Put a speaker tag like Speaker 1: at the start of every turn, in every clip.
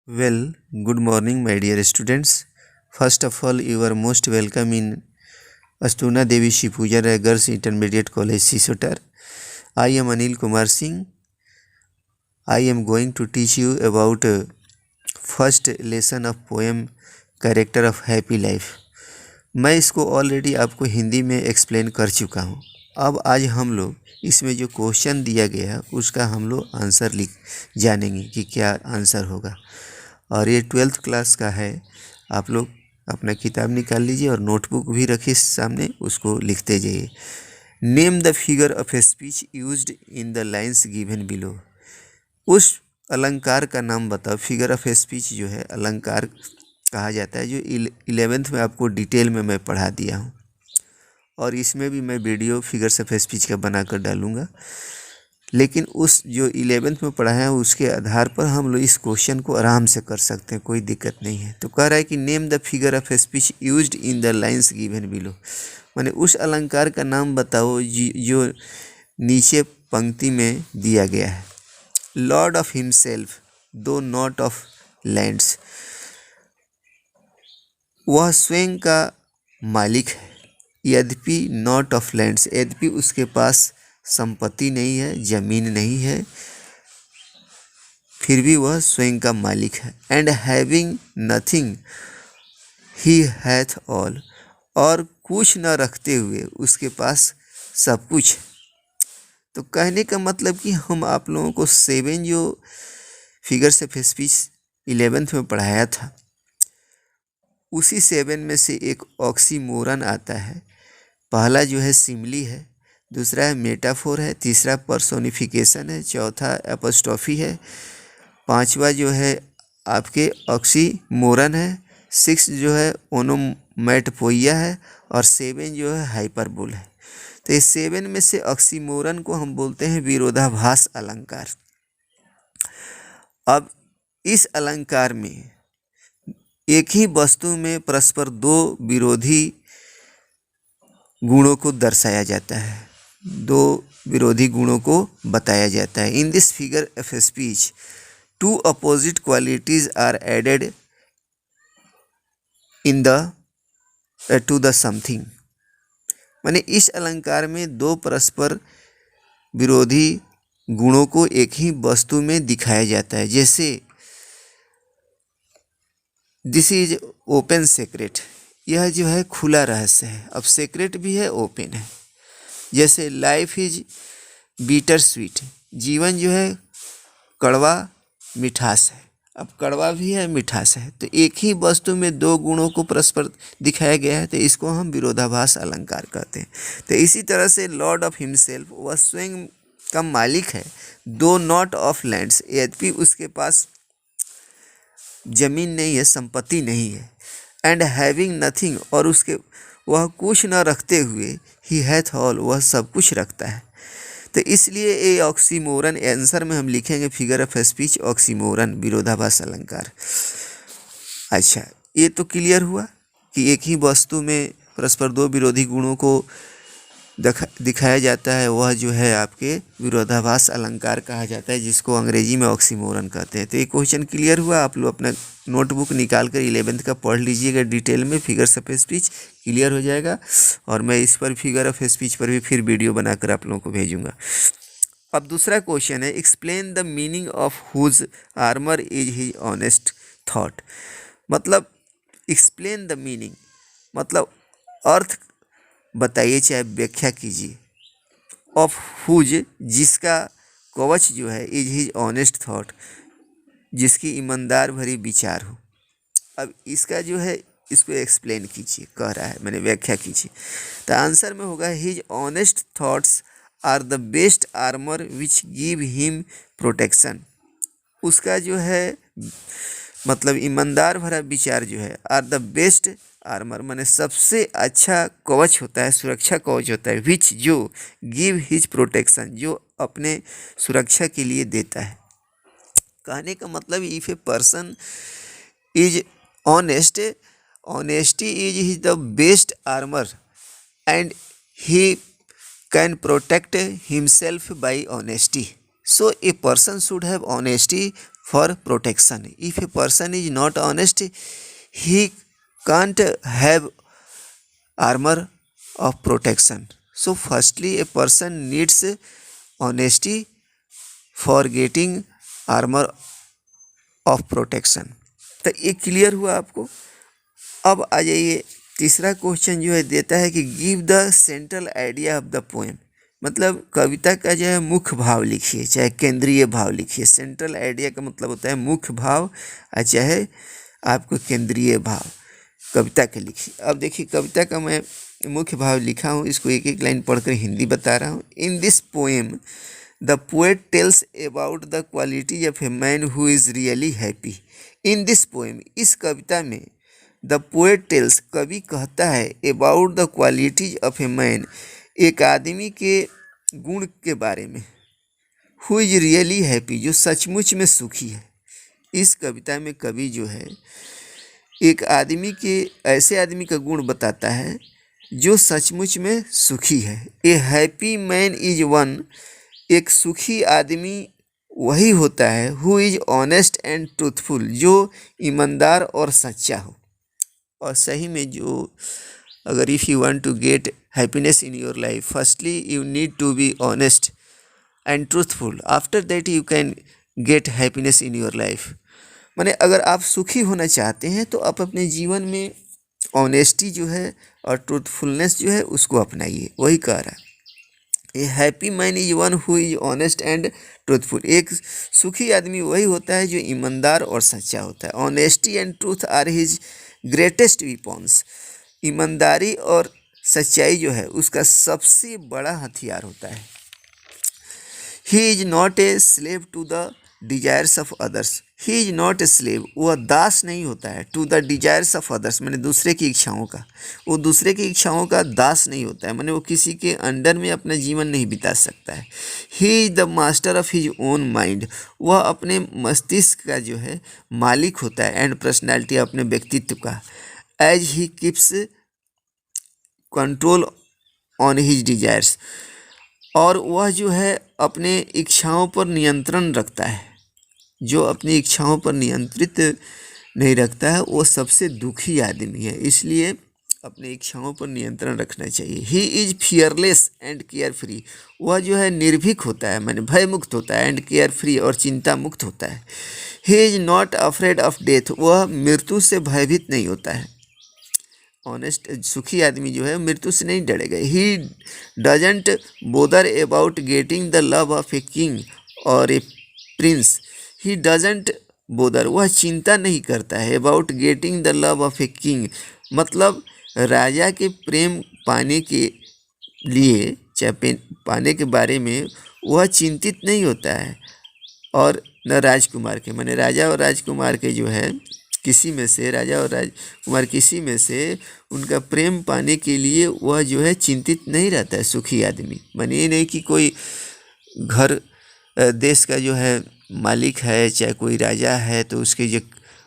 Speaker 1: Well, good morning, my dear students. First of all, you are most welcome in Astuna Devi Shipuja Girls Intermediate College, Sisotar. I am Anil Kumar Singh. I am going to teach you about first lesson of poem Character of Happy Life. मैं इसको already आपको हिंदी में explain कर चुका हूँ। अब आज हम लोग इसमें जो क्वेश्चन दिया गया है उसका हम लोग आंसर लिख जानेंगे कि क्या आंसर होगा। और ये 12th क्लास का है। आप लोग अपना किताब निकाल लीजिए और नोटबुक भी रखिए सामने, उसको लिखते जाइए। Name the figure of a speech used in the lines given below. उस अलंकार का नाम बताओ। फिगर ऑफ ए स्पीच जो है अलंकार कहा जाता है, जो 11th में आपको डिटेल में मैं पढ़ा दिया हूँ। और इसमें भी मैं वीडियो फिगर्स ऑफ स्पीच का बनाकर डालूंगा। लेकिन उस जो 11th में पढ़ाया है उसके आधार पर हम लोग इस क्वेश्चन को आराम से कर सकते हैं, कोई दिक्कत नहीं है। तो कह रहा है कि name the figure of speech used in the lines given below, माने उस अलंकार का नाम बताओ जो नीचे पंक्ति में दिया गया है। लॉर्ड ऑफ हिमसेल्फ दो नॉट ऑफ लैंड्स, वह स्वयं का मालिक है, यद्यपि नॉट ऑफ लैंड्स, यद्यपि उसके पास संपत्ति नहीं है, जमीन नहीं है, फिर भी वह स्वयं का मालिक है। And having nothing he hath all, और कुछ न रखते हुए उसके पास सब कुछ। तो कहने का मतलब कि हम आप लोगों को 7 जो फिगर्स ऑफ स्पीच 11th में पढ़ाया था, उसी 7 में से एक ऑक्सीमोरन आता है। पहला जो है सिमली है, दूसरा है मेटाफोर है, तीसरा पर्सोनिफिकेशन है, चौथा एपोस्ट्रोफी है, पांचवा जो है आपके ऑक्सीमोरन है, 6 जो है ओनोमैटोपोइया है, और 7 जो है हाइपरबोल है। तो इस 7 में से ऑक्सीमोरन को हम बोलते हैं विरोधाभास अलंकार। अब इस अलंकार में एक ही वस्तु में परस्पर दो विरोधी गुणों को दर्शाया जाता है, दो विरोधी गुणों को बताया जाता है। In this figure of speech two opposite qualities are added in the two the something, माने इस अलंकार में दो परस्पर विरोधी गुणों को एक ही वस्तु में दिखाया जाता है। जैसे दिस इज ओपन सीक्रेट, यह जो है खुला रहस्य है। अब सीक्रेट भी है, ओपन है। जैसे लाइफ इज बीटर स्वीट, जीवन जो है कड़वा मिठास है। अब कड़वा भी है, मिठास है, तो एक ही वस्तु में दो गुणों को परस्पर दिखाया गया है, तो इसको हम विरोधाभास अलंकार कहते हैं। तो इसी तरह से लॉर्ड ऑफ हिमसेल्फ, वह स्वयं का मालिक है, दो नॉट ऑफ लैंड्स, यद्यपि उसके पास जमीन नहीं है, संपत्ति नहीं है। एंड हैविंग नथिंग, और उसके वह कुछ न रखते हुए, ही हैथ ऑल, वह सब कुछ रखता है। तो इसलिए ये ऑक्सीमोरन, आंसर में हम लिखेंगे फिगर ऑफ स्पीच ऑक्सीमोरन, विरोधाभास अलंकार। अच्छा, ये तो क्लियर हुआ कि एक ही वस्तु में परस्पर दो विरोधी गुणों को दिखाया जाता है, वह जो है आपके विरोधाभास अलंकार कहा जाता है, जिसको अंग्रेजी में ऑक्सीमोरन कहते हैं। तो ये क्वेश्चन क्लियर हुआ। आप लोग अपना नोटबुक निकाल कर 11th का पढ़ लीजिएगा डिटेल में, फिगर्स ऑफ स्पीच क्लियर हो जाएगा। और मैं इस पर फिगर ऑफ स्पीच पर भी फिर वीडियो बनाकर आप लोगों को भेजूंगा। अब दूसरा क्वेश्चन है, explain the meaning of whose armour is his honest thought. मतलब एक्सप्लेन द मीनिंग मतलब अर्थ बताइए, चाहे व्याख्या कीजिए। ऑफ हुज, जिसका कवच जो है, इज हिज ऑनेस्ट थॉट, जिसकी ईमानदार भरी विचार हो। अब इसका जो है इसको एक्सप्लेन कीजिए, कह रहा है, मैंने व्याख्या कीजिए। तो आंसर में होगा his honest thoughts are the best armour which give him protection. उसका जो है मतलब ईमानदार भरा विचार जो है, आर द बेस्ट आर्मर, माने सबसे अच्छा कवच होता है, सुरक्षा कवच होता है, विच जो गिव हिज प्रोटेक्शन, जो अपने सुरक्षा के लिए देता है। कहने का मतलब if a person is honest, honesty is his the best armour and he can protect himself by honesty. So a person should have honesty for protection. If a person is not honest, he can't have armor of protection. So firstly a person needs honesty for getting armor of protection. तो ये clear हुआ आपको। अब आ जाइए, तीसरा question जो है देता है कि give the central idea of the poem, मतलब कविता का जो है मुख्य भाव लिखिए, चाहे केंद्रीय भाव लिखिए। सेंट्रल आइडिया का मतलब होता है मुख्य भाव, और चाहे आपको केंद्रीय भाव कविता के लिखिए। अब देखिए कविता का मैं मुख्य भाव लिखा हूँ, इसको एक एक लाइन पढ़कर हिंदी बता रहा हूँ। In this poem the poet tells about the quality of a man who is really happy. In this poem, इस कविता में द पोएट टेल्स, कवि कहता है, about the qualities of a man, एक आदमी के गुण के बारे में, हु इज रियली हैप्पी, जो सचमुच में सुखी है। इस कविता में कवि जो है एक आदमी के, ऐसे आदमी का गुण बताता है जो सचमुच में सुखी है। ए हैप्पी मैन इज वन, एक सुखी आदमी वही होता है, who is honest and truthful, जो ईमानदार और सच्चा हो। और सही में जो, अगर if you want to get happiness in your life, firstly you need to be honest and truthful, after that you can get happiness in your life. माने अगर आप सुखी होना चाहते हैं तो आप अपने जीवन में ऑनेस्टी जो है और ट्रूथफुलनेस जो है उसको अपनाइए। वही कह रहा है, ए happy man is one who is honest and truthful, एक सुखी आदमी वही होता है जो ईमानदार और सच्चा होता है। Honesty and truth are his greatest weapons, ईमानदारी और सच्चाई जो है उसका सबसे बड़ा हथियार होता है। He is not a slave to the desires of others, he is not a slave, वह दास नहीं होता है, to the desires of others, मैंने दूसरे की इच्छाओं का, वो दूसरे की इच्छाओं का दास नहीं होता है, मैंने वो किसी के अंडर में अपना जीवन नहीं बिता सकता है। He is the master of his own mind, वह अपने मस्तिष्क का जो है मालिक होता है, एंड पर्सनैलिटी, अपने व्यक्तित्व का। As he keeps control on his desires, और वह जो है अपने इच्छाओं पर नियंत्रण रखता है। जो अपनी इच्छाओं पर नियंत्रित नहीं रखता है वो सबसे दुखी आदमी है, इसलिए अपनी इच्छाओं पर नियंत्रण रखना चाहिए। He is fearless and care free, वह जो है निर्भीक होता है, माने भय मुक्त होता है, एंड केयर फ्री, और चिंता मुक्त होता है। He is not afraid of death, वह मृत्यु से भयभीत नहीं होता है। ऑनेस्ट सुखी आदमी जो है मृत्यु से नहीं डरेगा। He doesn't bother about getting the love of a king और a prince, he doesn't bother, वह चिंता नहीं करता है, about getting the love of a king, मतलब राजा के प्रेम पाने के लिए, चाहे पाने के बारे में वह चिंतित नहीं होता है, और न राजकुमार के, माने राजा और राजकुमार के जो है किसी में से, राजा और राजकुमार किसी में से उनका प्रेम पाने के लिए वह जो है चिंतित नहीं रहता है सुखी आदमी। माने ये नहीं कि कोई घर देश का जो है मालिक है, चाहे कोई राजा है, तो उसके जो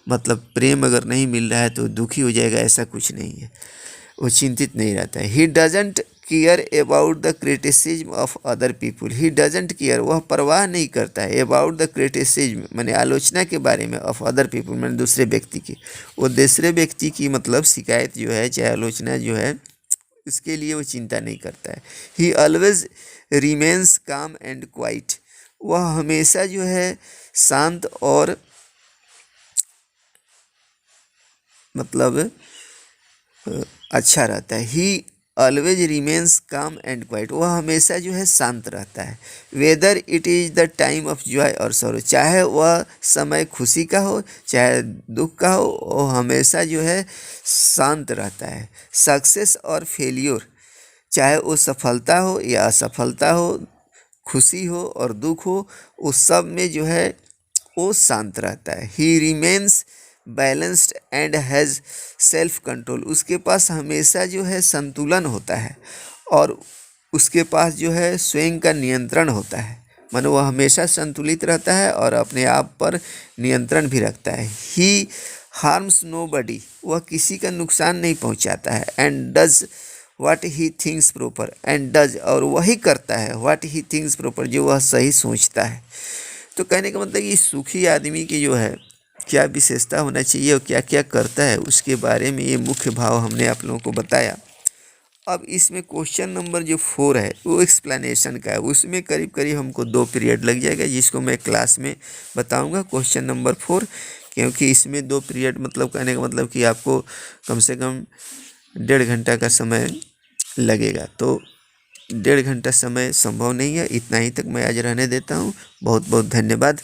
Speaker 1: मतलब प्रेम अगर नहीं मिल रहा है तो दुखी हो जाएगा, ऐसा कुछ नहीं है, वो चिंतित नहीं रहता है। He doesn't care about the criticism of other people, he doesn't care, वह परवाह नहीं करता है, अबाउट द क्रिटिसिज्म, मैंने आलोचना के बारे में, ऑफ अदर पीपुल, मैंने दूसरे व्यक्ति की, वो दूसरे व्यक्ति की मतलब शिकायत जो है, चाहे आलोचना जो है, उसके लिए वो चिंता नहीं करता है। ही ऑलवेज रिमेन्स काम एंड क्वाइट, वह हमेशा जो है शांत और मतलब अच्छा रहता है। ही ऑलवेज रिमेन्स काम एंड क्वाइट, वह हमेशा जो है शांत रहता है। Whether it is the time of Joy और सॉरो, चाहे वह समय खुशी का हो चाहे दुख का हो, वह हमेशा जो है शांत रहता है। सक्सेस और फेलियर, चाहे वो सफलता हो या असफलता हो, खुशी हो और दुख हो, उस सब में जो है वो शांत रहता है। ही remains balanced and has self control, उसके पास हमेशा जो है संतुलन होता है और उसके पास जो है स्वयं का नियंत्रण होता है, मानो वह हमेशा संतुलित रहता है और अपने आप पर नियंत्रण भी रखता है। ही हार्म्स नोबडी, वह किसी का नुकसान नहीं पहुंचाता है। And does what he thinks proper, and does, और वही करता है व्हाट ही थिंक्स प्रॉपर, जो वह सही सोचता है। तो कहने का मतलब कि सुखी आदमी की जो है क्या विशेषता होना चाहिए और क्या क्या करता है, उसके बारे में ये मुख्य भाव हमने आप लोगों को बताया। अब इसमें क्वेश्चन नंबर जो 4 है वो एक्सप्लेनेशन का है, उसमें करीब करीब हमको 2 पीरियड लग जाएगा, जिसको मैं क्लास में बताऊंगा क्वेश्चन नंबर 4, क्योंकि इसमें 2 पीरियड मतलब कहने का मतलब कि आपको कम से कम 1.5 घंटा का समय लगेगा। तो 1.5 घंटा समय संभव नहीं है, इतना ही तक मैं आज रहने देता हूँ। बहुत बहुत धन्यवाद।